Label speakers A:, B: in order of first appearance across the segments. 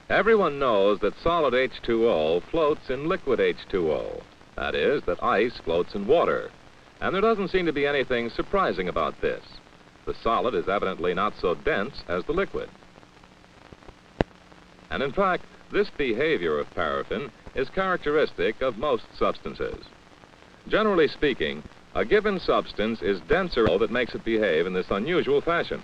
A: Everyone knows that solid H2O floats in liquid H2O. That is, that ice floats in water. And there doesn't seem to be anything surprising about this. The solid is evidently not so dense as the liquid. And in fact, this behavior of paraffin is characteristic of most substances. Generally speaking, a given substance is denser that makes it behave in this unusual fashion.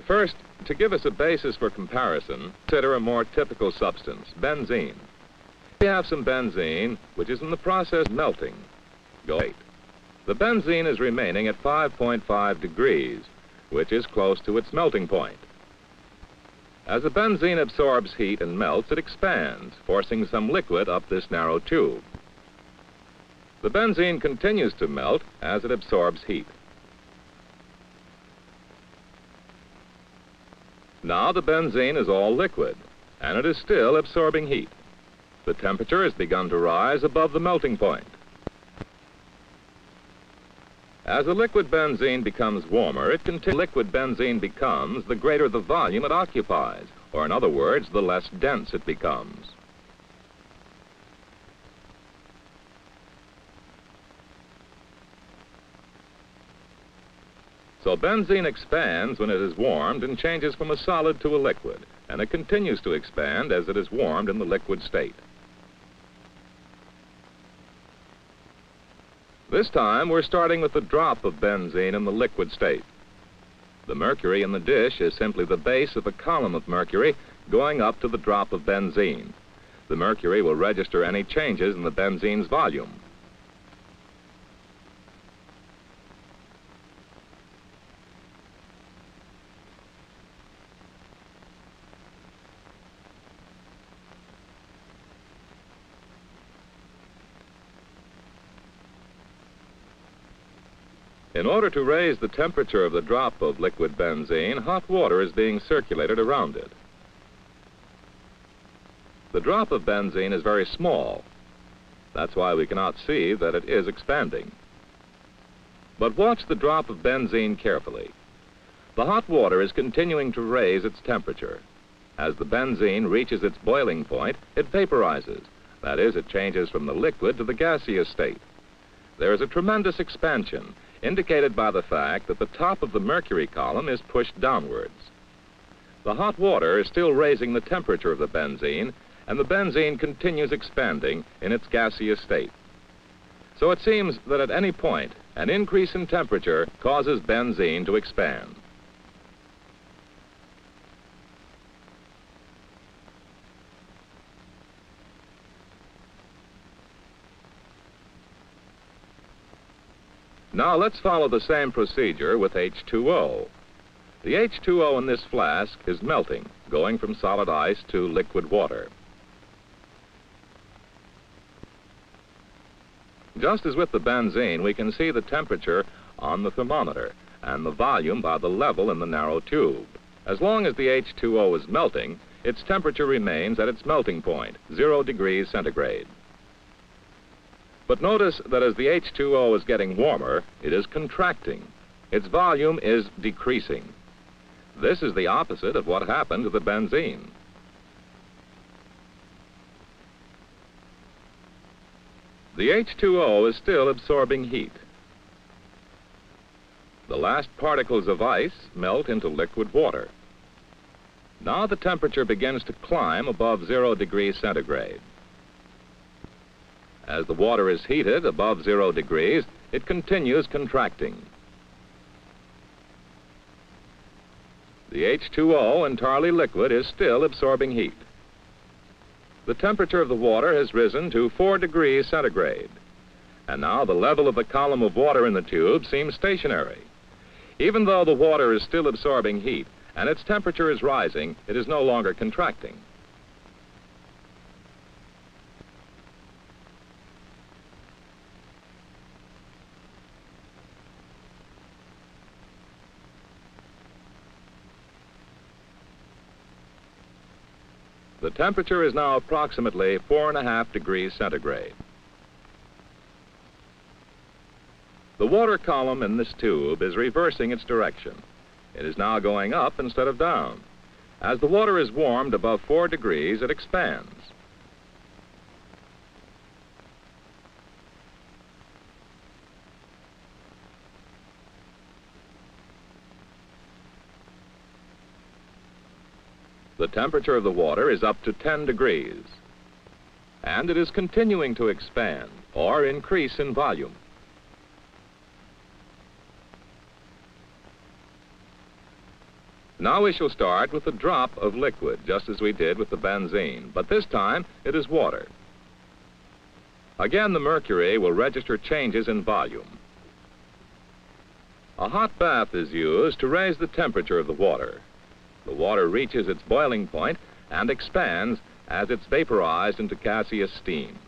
A: First, to give us a basis for comparison, consider a more typical substance, benzene. We have some benzene, which is in the process of melting. Go 8. The benzene is remaining at 5.5 degrees, which is close to its melting point. As the benzene absorbs heat and melts, it expands, forcing some liquid up this narrow tube. The benzene continues to melt as it absorbs heat. Now the benzene is all liquid, and it is still absorbing heat. The temperature has begun to rise above the melting point. As the liquid benzene becomes warmer, liquid benzene becomes, the greater the volume it occupies, or in other words, the less dense it becomes. So benzene expands when it is warmed and changes from a solid to a liquid, and it continues to expand as it is warmed in the liquid state. This time, we're starting with the drop of benzene in the liquid state. The mercury in the dish is simply the base of a column of mercury going up to the drop of benzene. The mercury will register any changes in the benzene's volume. In order to raise the temperature of the drop of liquid benzene, hot water is being circulated around it. The drop of benzene is very small. That's why we cannot see that it is expanding. But watch the drop of benzene carefully. The hot water is continuing to raise its temperature. As the benzene reaches its boiling point, it vaporizes. That is, it changes from the liquid to the gaseous state. There is a tremendous expansion, indicated by the fact that the top of the mercury column is pushed downwards. The hot water is still raising the temperature of the benzene, and the benzene continues expanding in its gaseous state. So it seems that at any point, an increase in temperature causes benzene to expand. Now let's follow the same procedure with H2O. The H2O in this flask is melting, going from solid ice to liquid water. Just as with the benzene, we can see the temperature on the thermometer and the volume by the level in the narrow tube. As long as the H2O is melting, its temperature remains at its melting point, 0 degrees centigrade. But notice that as the H2O is getting warmer, it is contracting. Its volume is decreasing. This is the opposite of what happened to the benzene. The H2O is still absorbing heat. The last particles of ice melt into liquid water. Now the temperature begins to climb above 0 degrees centigrade. As the water is heated above 0 degrees, it continues contracting. The H2O, entirely liquid, is still absorbing heat. The temperature of the water has risen to 4 degrees centigrade. And now the level of the column of water in the tube seems stationary. Even though the water is still absorbing heat and its temperature is rising, it is no longer contracting. The temperature is now approximately 4.5 degrees centigrade. The water column in this tube is reversing its direction. It is now going up instead of down. As the water is warmed above 4 degrees, it expands. The temperature of the water is up to 10 degrees, and it is continuing to expand or increase in volume. Now we shall start with a drop of liquid, just as we did with the benzene, but this time it is water. Again, the mercury will register changes in volume. A hot bath is used to raise the temperature of the water. The water reaches its boiling point and expands as it's vaporized into gaseous steam.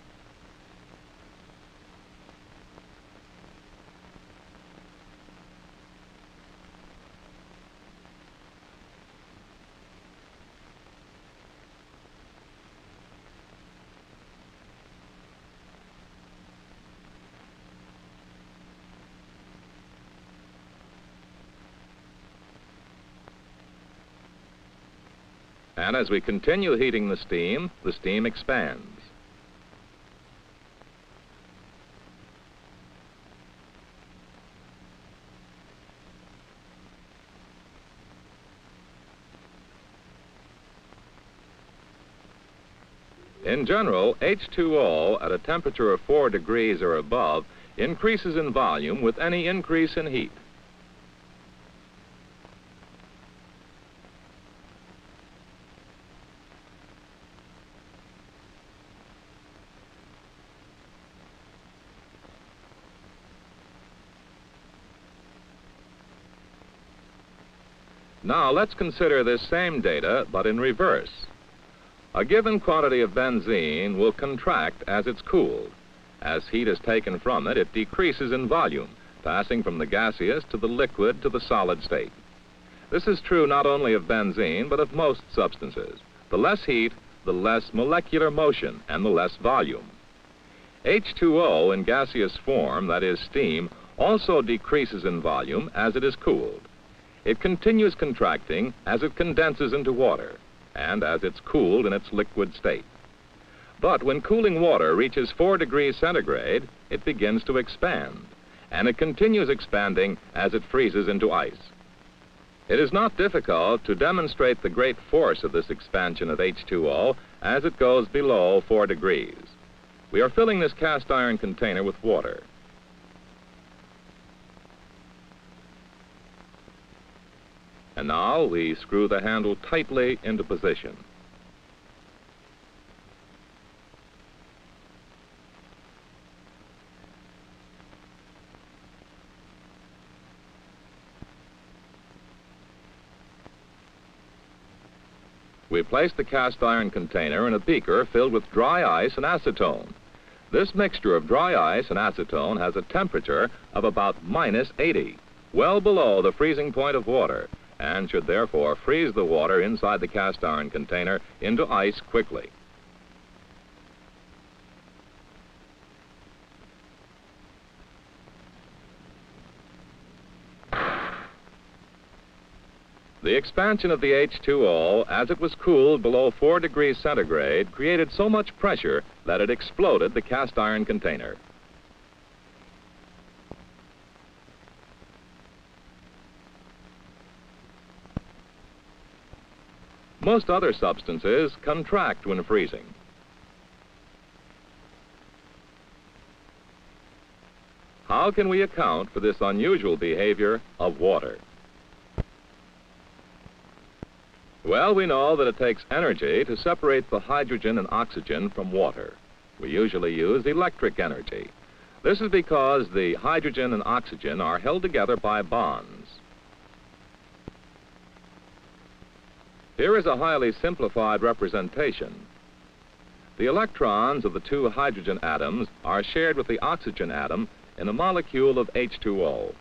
A: And as we continue heating the steam expands. In general, H2O at a temperature of 4 degrees or above increases in volume with any increase in heat. Now let's consider this same data, but in reverse. A given quantity of benzene will contract as it's cooled. As heat is taken from it, it decreases in volume, passing from the gaseous to the liquid to the solid state. This is true not only of benzene, but of most substances. The less heat, the less molecular motion, and the less volume. H2O in gaseous form, that is steam, also decreases in volume as it is cooled. It continues contracting as it condenses into water and as it's cooled in its liquid state. But when cooling water reaches 4 degrees centigrade, it begins to expand, and it continues expanding as it freezes into ice. It is not difficult to demonstrate the great force of this expansion of H2O as it goes below 4 degrees. We are filling this cast iron container with water. And now we screw the handle tightly into position. We place the cast iron container in a beaker filled with dry ice and acetone. This mixture of dry ice and acetone has a temperature of about -80, well below the freezing point of water, and should therefore freeze the water inside the cast iron container into ice quickly. The expansion of the H2O, as it was cooled below 4 degrees centigrade, created so much pressure that it exploded the cast iron container. Most other substances contract when freezing. How can we account for this unusual behavior of water? Well, we know that it takes energy to separate the hydrogen and oxygen from water. We usually use electric energy. This is because the hydrogen and oxygen are held together by bonds. Here is a highly simplified representation. The electrons of the 2 hydrogen atoms are shared with the oxygen atom in a molecule of H2O.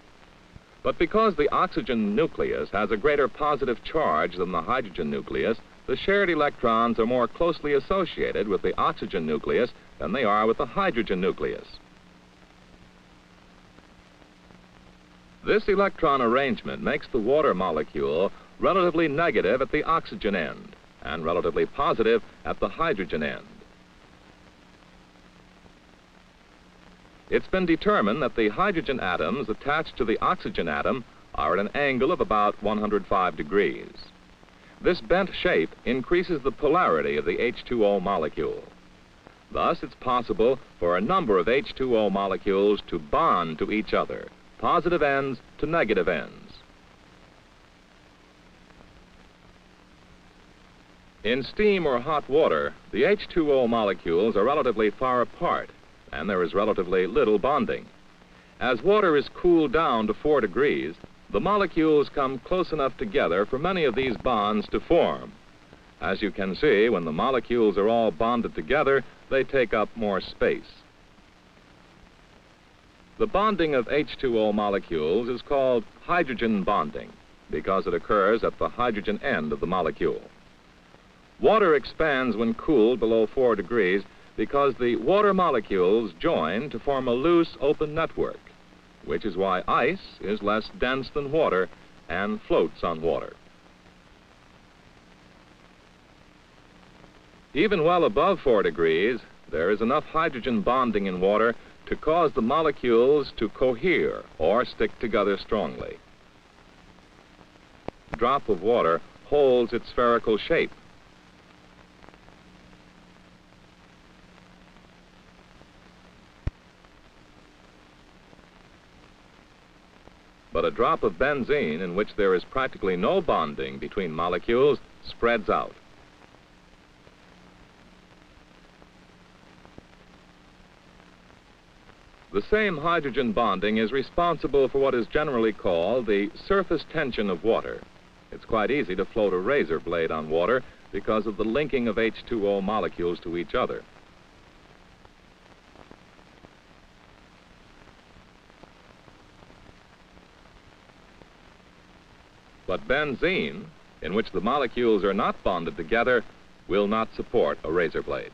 A: But because the oxygen nucleus has a greater positive charge than the hydrogen nucleus, the shared electrons are more closely associated with the oxygen nucleus than they are with the hydrogen nucleus. This electron arrangement makes the water molecule relatively negative at the oxygen end and relatively positive at the hydrogen end. It's been determined that the hydrogen atoms attached to the oxygen atom are at an angle of about 105 degrees. This bent shape increases the polarity of the H2O molecule. Thus, it's possible for a number of H2O molecules to bond to each other, positive ends to negative ends. In steam or hot water, the H2O molecules are relatively far apart, and there is relatively little bonding. As water is cooled down to 4 degrees, the molecules come close enough together for many of these bonds to form. As you can see, when the molecules are all bonded together, they take up more space. The bonding of H2O molecules is called hydrogen bonding because it occurs at the hydrogen end of the molecule. Water expands when cooled below 4 degrees because the water molecules join to form a loose open network, which is why ice is less dense than water and floats on water. Even well above 4 degrees, there is enough hydrogen bonding in water to cause the molecules to cohere or stick together strongly. A drop of water holds its spherical shape. But a drop of benzene in which there is practically no bonding between molecules spreads out. The same hydrogen bonding is responsible for what is generally called the surface tension of water. It's quite easy to float a razor blade on water because of the linking of H2O molecules to each other. But benzene, in which the molecules are not bonded together, will not support a razor blade.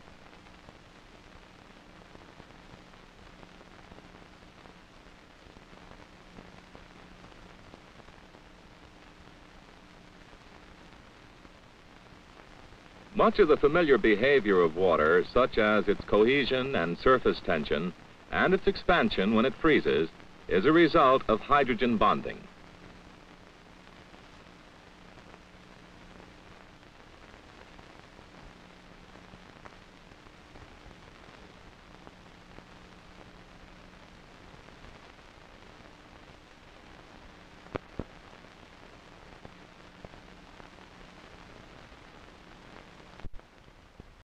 A: Much of the familiar behavior of water, such as its cohesion and surface tension, and its expansion when it freezes, is a result of hydrogen bonding.